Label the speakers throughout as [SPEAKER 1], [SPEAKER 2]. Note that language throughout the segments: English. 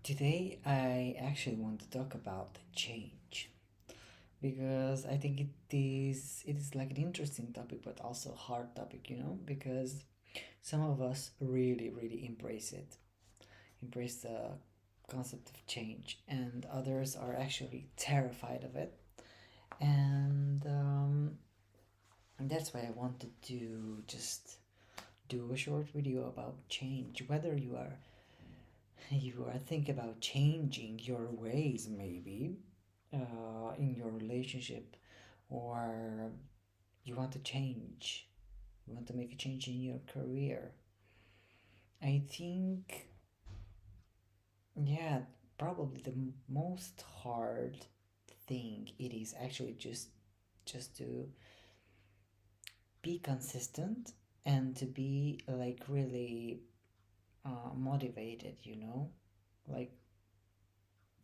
[SPEAKER 1] Today, I actually want to talk about change because I think it is like an interesting topic, but also hard topic, because some of us really embrace it, embrace the concept of change, and others are actually terrified of it. And that's why I wanted to just do a short video about change, whether you are thinking about changing your ways, maybe in your relationship, or you want to change, you want to make a change in your career. I think, yeah, probably the most hard thing it is actually just to be consistent and to be like really motivated, like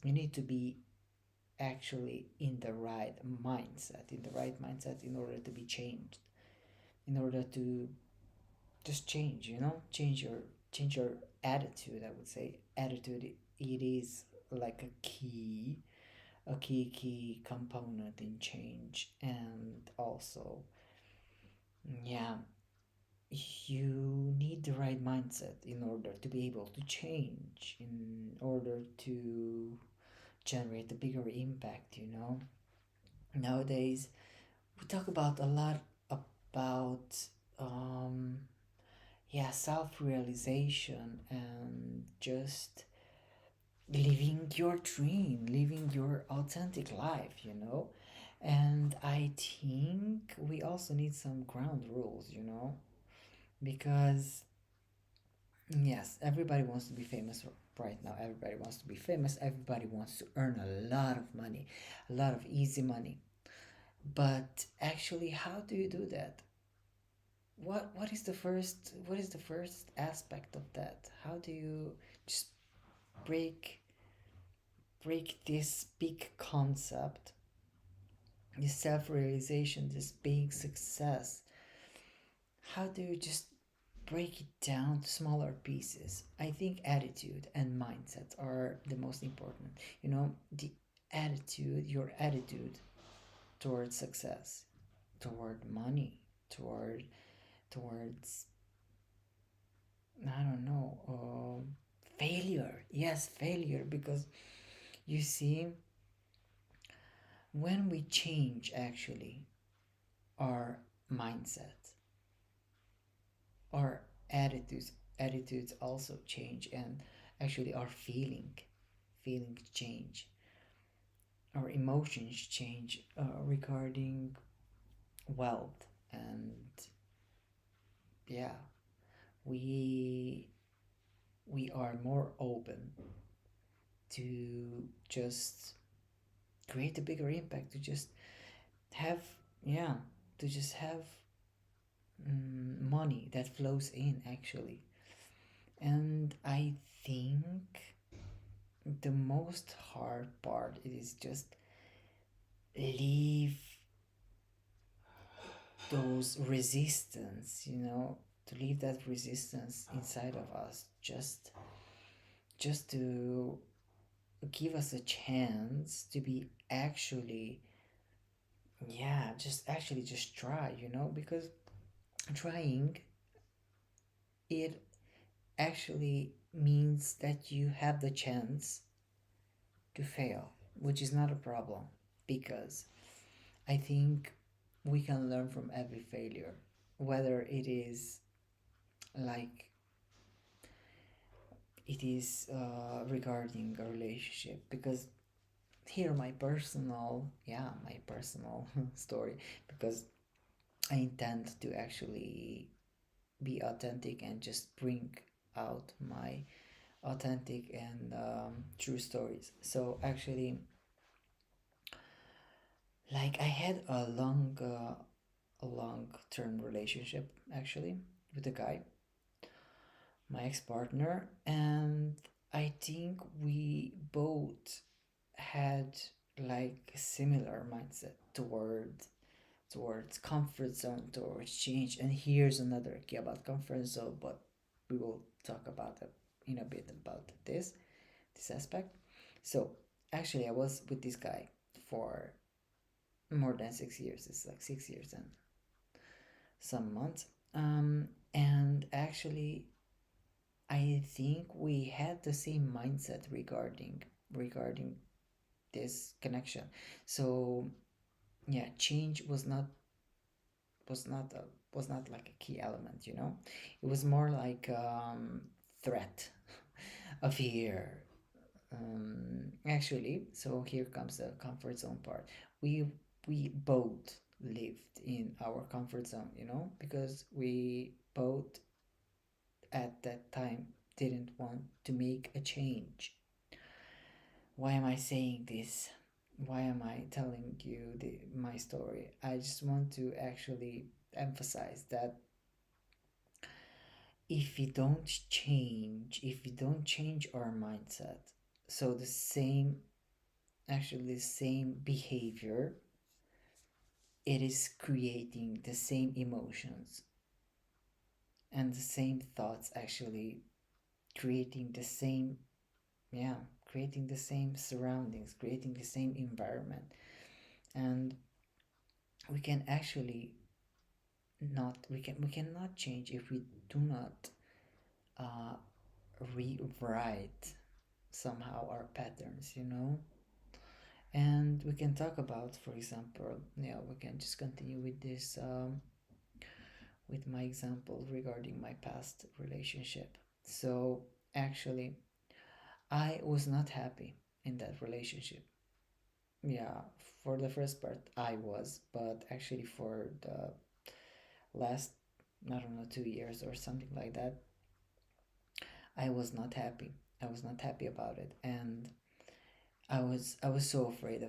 [SPEAKER 1] you need to be actually in the right mindset in order to be changed, in order to just change, change your attitude. I would say attitude, it is like a key component in change. And also, yeah, you need the right mindset in order to be able to change, in order to generate a bigger impact. Nowadays we talk about a lot about um yeah, self-realization and just living your dream, living your authentic life, and I think we also need some ground rules, because yes, everybody wants to be famous right now. Everybody wants to be famous. Everybody wants to earn a lot of money, a lot of easy money. But actually, how do you do that? What is the first aspect of that? How do you just break break this big concept, this self-realization, this big success? How do you just break it down to smaller pieces? I think attitude and mindset are the most important. The attitude, your attitude towards success, toward money, towards I don't know, failure. Yes, failure. Because you see, when we change actually our mindset, our attitudes also change, and actually our feelings change, our emotions change regarding wealth. And yeah, we we are more open to just create a bigger impact, to just have, yeah, to just have money that flows in actually. And I think the most hard part is just leave those resistance, to leave that resistance inside of us, just to give us a chance to be actually, yeah, just try, because trying, it actually means that you have the chance to fail, which is not a problem, because I think we can learn from every failure, whether it is like it is regarding a relationship. Because here my personal story, because I intend to actually be authentic and just bring out my authentic and true stories. So actually, like I had a long term relationship actually with a guy, my ex-partner, and I think we both had like a similar mindset towards comfort zone, towards change. And here's another key about comfort zone, but we will talk about it in a bit about this. this aspect. So actually, I was with this guy for more than 6 years. It's like 6 years and some months. And actually, I think we had the same mindset regarding this connection. So yeah, change was not was not like a key element, you know. It was more like threat, a fear. Actually, so here comes the comfort zone part. We both lived in our comfort zone, you know, because we both at that time didn't want to make a change. Why am I saying this? Why am I telling you my story? I just want to actually emphasize that if we don't change our mindset, so the same behavior, it is creating the same emotions and the same thoughts, actually creating the same, yeah, creating the same surroundings, creating the same environment. And we can actually not we cannot change if we do not uh, rewrite somehow our patterns, you know. And we can talk about, for example, yeah, we can just continue with this with my example regarding my past relationship. So actually, I was not happy in that relationship. Yeah, for the first part I was, but actually for the last, I don't know, 2 years or something like that, I was not happy. I was not happy about it, and I was so afraid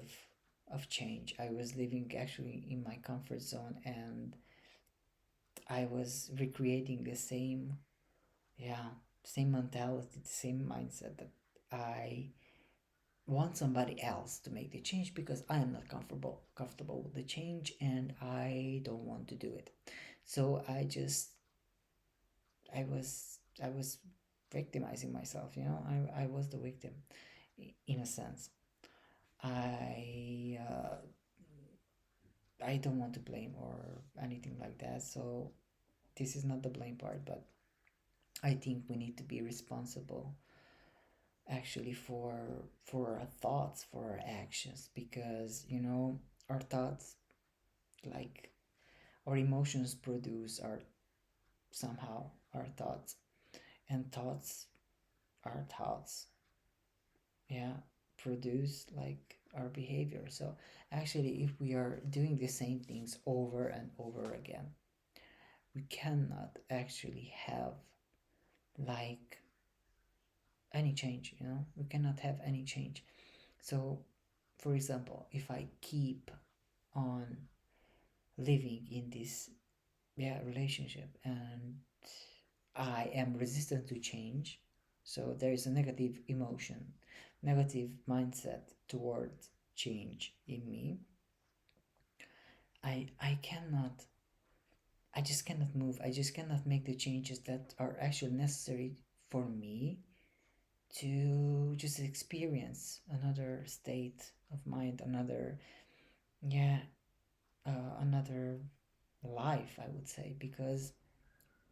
[SPEAKER 1] of change. I was living actually in my comfort zone, and I was recreating the same, yeah, same mentality, the same mindset that I want somebody else to make the change because I am not comfortable with the change and I don't want to do it. So I was victimizing myself, you know. I was the victim in a sense. I don't want to blame or anything like that. So this is not the blame part, but I think we need to be responsible actually for our thoughts, for our actions, because you know our thoughts, like our emotions produce our somehow our thoughts, and thoughts our thoughts, yeah, produce like our behavior. So actually, if we are doing the same things over and over again, we cannot actually have like any change, you know. We cannot have any change. So for example, if I keep on living in this, yeah, relationship, and I am resistant to change, so there is a negative emotion, negative mindset towards change in me. I cannot, I just cannot move. I just cannot make the changes that are actually necessary for me to just experience another state of mind, another, yeah, another life, I would say. Because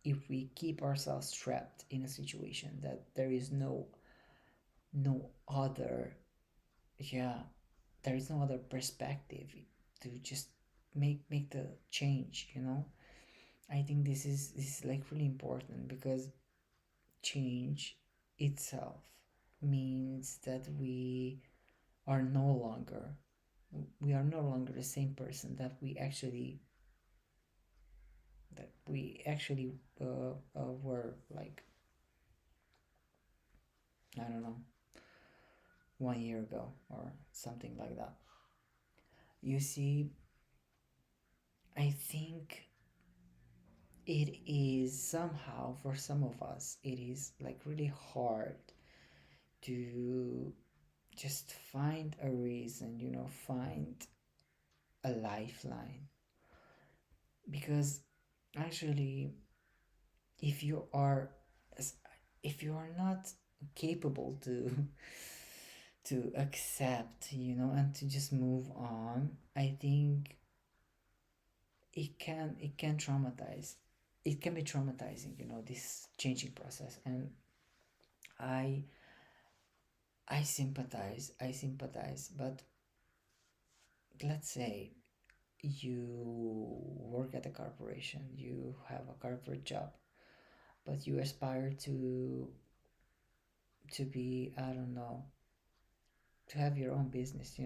[SPEAKER 1] if we keep ourselves trapped in a situation that there is no other, yeah, there is no other perspective to just make the change, you know. I think this is like really important, because change itself means that are no longer we are no longer the same person that we actually were, like, I don't know, 1 year ago or something like that. You see, I think it is somehow, for some of us, it is like really hard to just find a reason, you know, find a lifeline. Because actually, if you are if you are not capable to accept, and to just move on, I think it can traumatize. It can be traumatizing, this changing process. And I I sympathize, but let's say you work at a corporation, you have a corporate job, but you aspire to be, I don't know, to have your own business,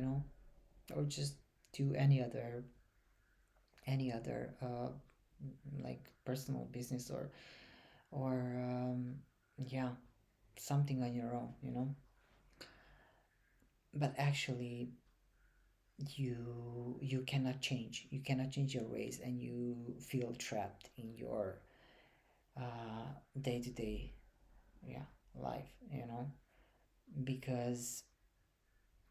[SPEAKER 1] or just do any other like personal business, or yeah, something on your own, but actually you cannot change your ways, and you feel trapped in your day-to-day, yeah, life, because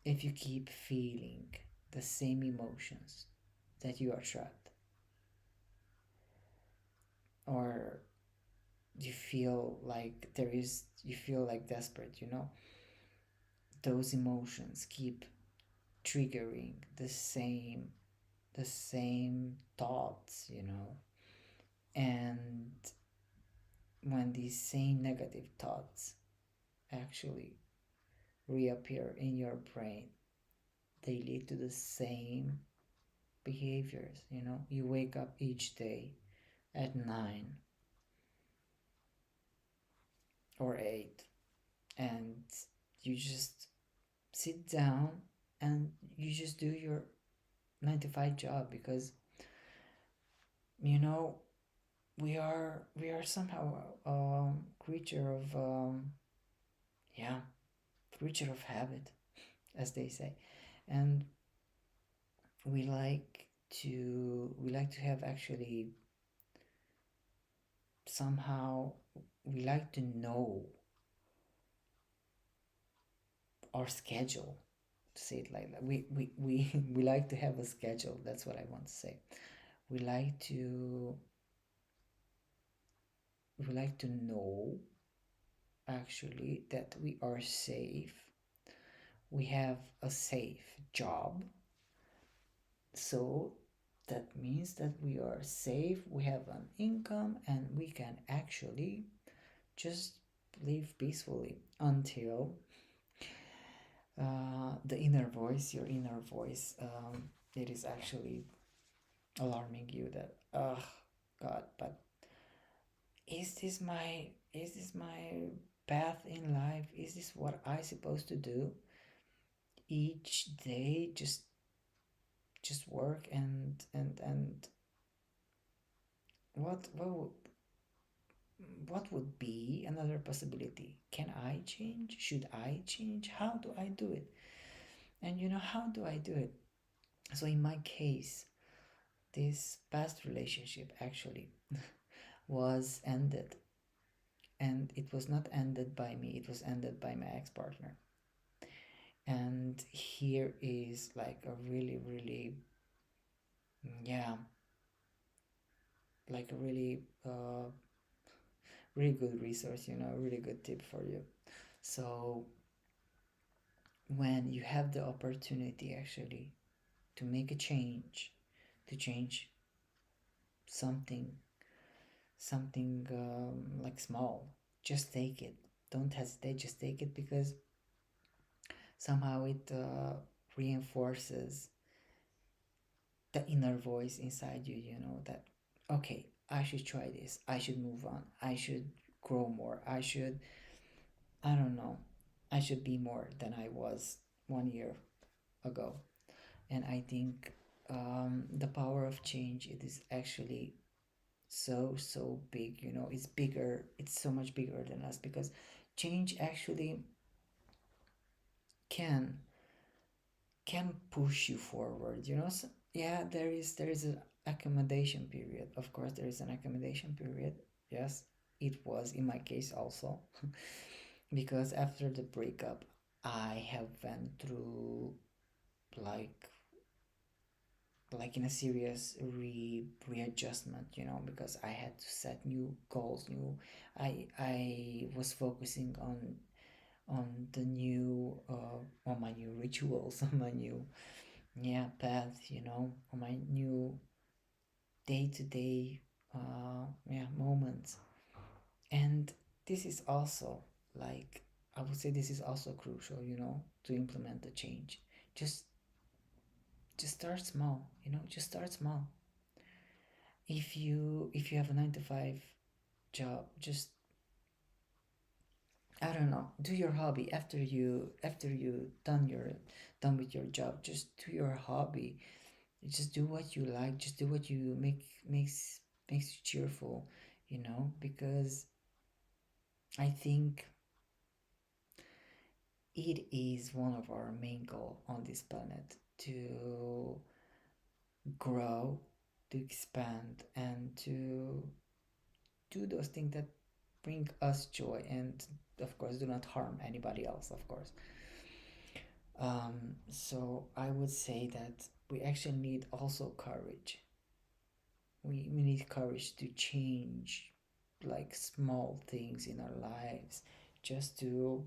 [SPEAKER 1] if you keep feeling the same emotions, that you are trapped, or you feel like desperate, those emotions keep triggering the same thoughts, and when these same negative thoughts actually reappear in your brain, they lead to the same behaviors. You wake up each day at 9 or 8, and you just sit down and you just do your 9 to 5 job, because you know we are somehow creature of yeah, creature of habit, as they say. And we like to have, actually, somehow, we like to know our schedule, to say it like that. We like to have a schedule. That's what I want to say. We like to we like to know, actually, that we are safe. We have a safe job. So that means that we are safe, we have an income, and we can actually just live peacefully until your inner voice, it is actually alarming you that, God, but is this my path in life? Is this what I supposed to do each day? Just work, and what what would be another possibility? Can I change? Should I change? How do I do it? And how do I do it? So in my case, this past relationship actually was ended, and it was not ended by me, it was ended by my ex-partner. And here is like a really, really, yeah, like a really good resource, a really good tip for you. So when you have the opportunity, actually, to make a change, to change something, like small, just take it. Don't hesitate, just take it, because somehow it reinforces the inner voice inside you, that, okay, I should try this, I should move on, I should grow more, I don't know, I should be more than I was 1 year ago. And I think the power of change, it is actually so big, it's so much bigger than us, because change actually can push you forward, so, yeah, there is an accommodation period. Of course, there is an accommodation period. Yes, it was in my case also, because after the breakup, I have went through, like in a serious readjustment, because I had to set new goals. I was focusing on on the new on my new rituals, on my new path, on my new day-to-day moments. And this is also, like, I would say this is also crucial, to implement the change. just just start small, just start small. If you have a 9 to 5 job, just, I don't know, do your hobby after you done with your job. Just do your hobby. Just do what you like. Just do what you makes you cheerful, because I think it is one of our main goal on this planet to grow, to expand, and to do those things that bring us joy, and of course do not harm anybody else, of course. So I would say that we actually need also courage. We need courage to change, like, small things in our lives, just to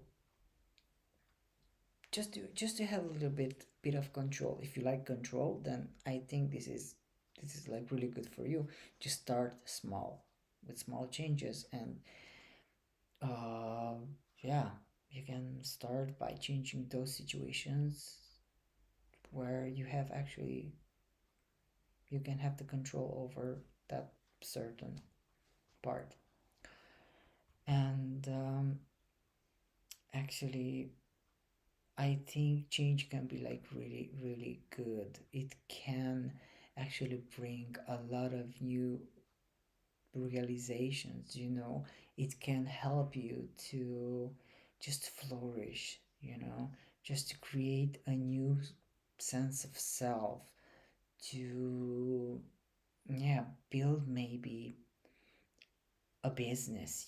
[SPEAKER 1] just to have a little bit of control. If you like control, then I think this is like really good for you. Just start small, with small changes, and uh yeah, you can start by changing those situations where you can have the control over that certain part. And actually, I think change can be like really, really good. It can actually bring a lot of new realizations, It can help you to just flourish, just to create a new sense of self, to, yeah, build maybe a business,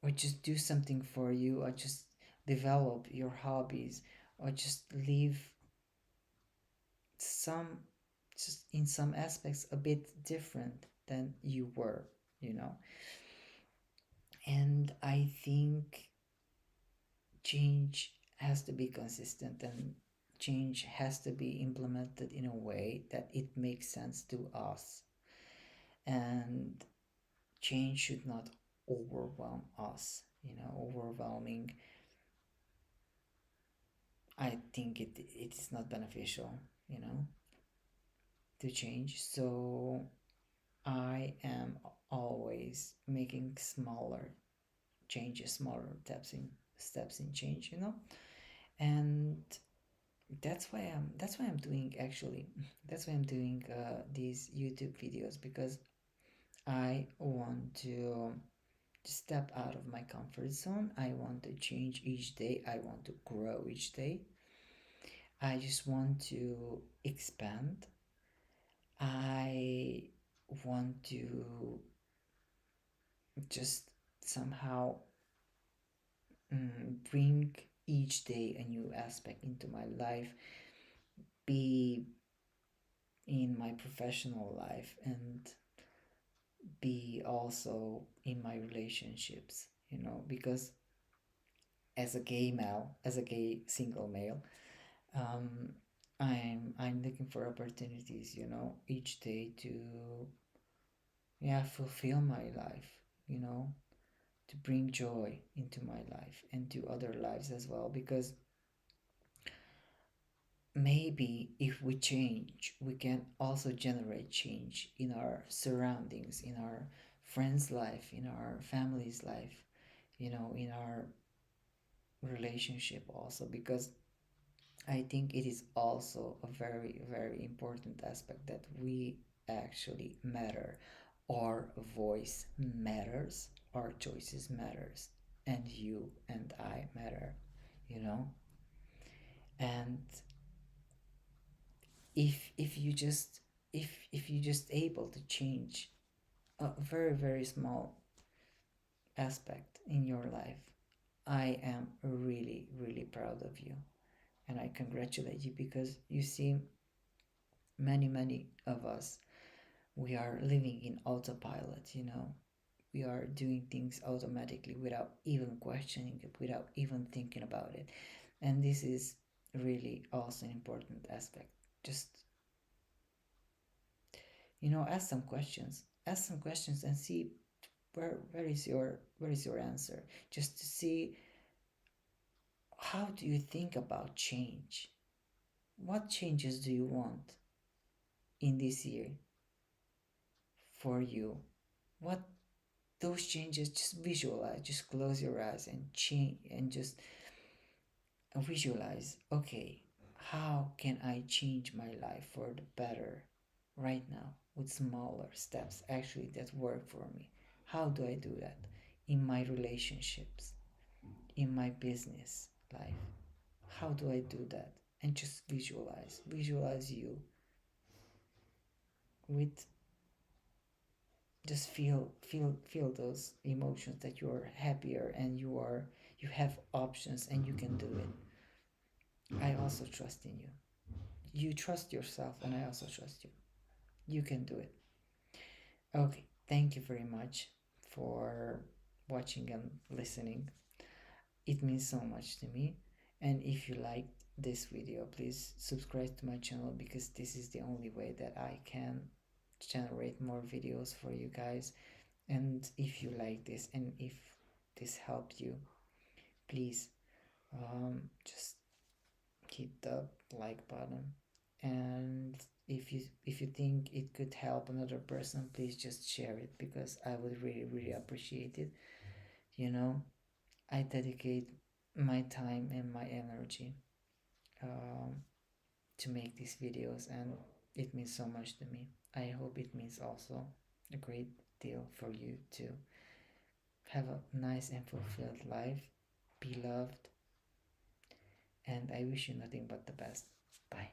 [SPEAKER 1] or just do something for you, or just develop your hobbies, or just live some, just in some aspects, a bit different than you were, you know. And I think change has to be consistent, and change has to be implemented in a way that it makes sense to us. And change should not overwhelm us, overwhelming. I think it is not beneficial, to change. So I am always making smaller changes, smaller steps in change, and that's why I'm doing, actually, that's why I'm doing these YouTube videos, because I want to step out of my comfort zone. I want to change each day. I want to grow each day. I just want to expand. I want to just somehow bring each day a new aspect into my life, be in my professional life, and be also in my relationships, because as a gay single male, um, I'm looking for opportunities, each day to, yeah, fulfill my life, you know, to bring joy into my life and to other lives as well, because maybe if we change, we can also generate change in our surroundings, in our friends' life, in our family's life, in our relationship also, because I think it is also a very, very important aspect that we actually matter. Our voice matters, our choices matters, and you and I matter, you know? And if you just able to change a very, very small aspect in your life, I am really, really proud of you, and I congratulate you, because you see, many, many of us, we are living in autopilot, we are doing things automatically without even questioning it, without even thinking about it. And this is really also an important aspect. Just, ask some questions and see where is your answer, just to see how do you think about change. What changes do you want in this year for you? What those changes, just visualize, just close your eyes and change, and just visualize, okay, how can I change my life for the better right now with smaller steps actually that work for me? How do I do that in my relationships, in my business life? How do I do that? And just visualize you with, just feel those emotions, that you're happier and you have options and you can do it. I also trust in you. You trust yourself and I also trust you. You can do it. Okay, thank you very much for watching and listening. It means so much to me. And if you liked this video, please subscribe to my channel, because this is the only way that I can generate more videos for you guys. And if you like this and if this helped you, please just hit the like button. And if you think it could help another person, please just share it, because I would really appreciate it. you know I dedicate my time and my energy um, to make these videos, and it means so much to me. I hope it means also a great deal for you to have a nice and fulfilled life, be loved, and I wish you nothing but the best. Bye.